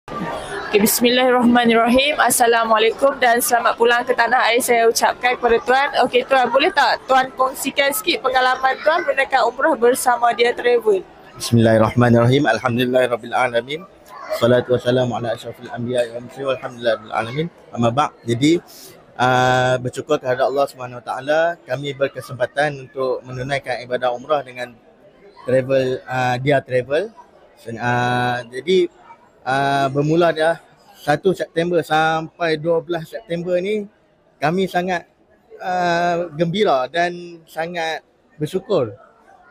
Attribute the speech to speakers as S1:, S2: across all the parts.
S1: Okay, Bismillahirrahmanirrahim. Assalamualaikum dan selamat pulang ke tanah air saya ucapkan kepada Tuan. Okey Tuan, boleh tak Tuan kongsikan sikit pengalaman Tuan menaikkan umrah bersama Dia Travel?
S2: Bismillahirrahmanirrahim. Alhamdulillahirabbil alamin. Salatu wassalamu ala asyrafil anbiya'i wal mursalin walhamdulillahirabbil alamin. Amma ba'd. Jadi bersyukur kepada Allah Subhanahu Wa Taala, kami berkesempatan untuk menunaikan ibadah umrah dengan travel Dia Travel. Jadi bermula dah 1 September sampai 12 September ni kami sangat gembira dan sangat bersyukur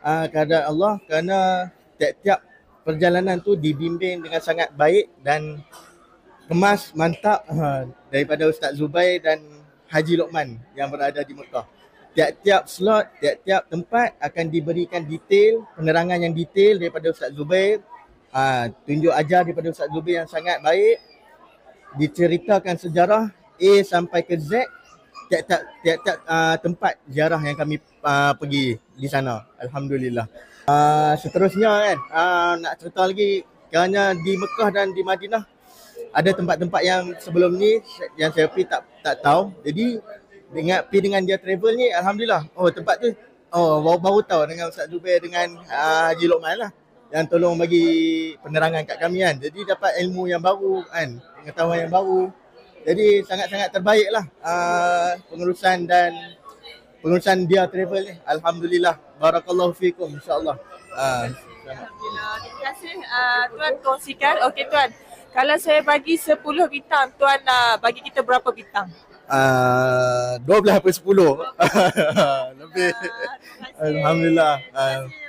S2: kepada Allah kerana tiap-tiap perjalanan tu dibimbing dengan sangat baik dan kemas mantap daripada Ustaz Zubair dan Haji Lokman yang berada di Mekah. Tiap-tiap slot, tiap-tiap tempat akan diberikan detail, penerangan yang detail daripada Ustaz Zubair. Tunjuk ajar daripada Ustaz Zubair yang sangat baik. Diceritakan sejarah A sampai ke Z tiap-tiap tempat ziarah yang kami pergi di sana. Alhamdulillah. Seterusnya kan, nak cerita lagi kerana di Mekah dan di Madinah ada tempat-tempat yang sebelum ni yang saya pergi tak tahu. Jadi pergi dengan Dia Travel ni, alhamdulillah. Tempat tu baru tahu dengan Ustaz Zubair dengan Haji Lokman lah yang tolong bagi penerangan kat kami kan. Jadi dapat ilmu yang baru kan, pengetahuan yang baru. Jadi sangat-sangat terbaik lah pengurusan Dia Travel ni. Alhamdulillah. Barakallahu fikum, insyaAllah.
S1: Alhamdulillah. Terima kasih Tuan kongsikan. Okey Tuan, kalau saya bagi 10 bintang, Tuan bagi kita berapa bintang?
S2: 12/10. Lebih. Alhamdulillah.
S1: Terima kasih.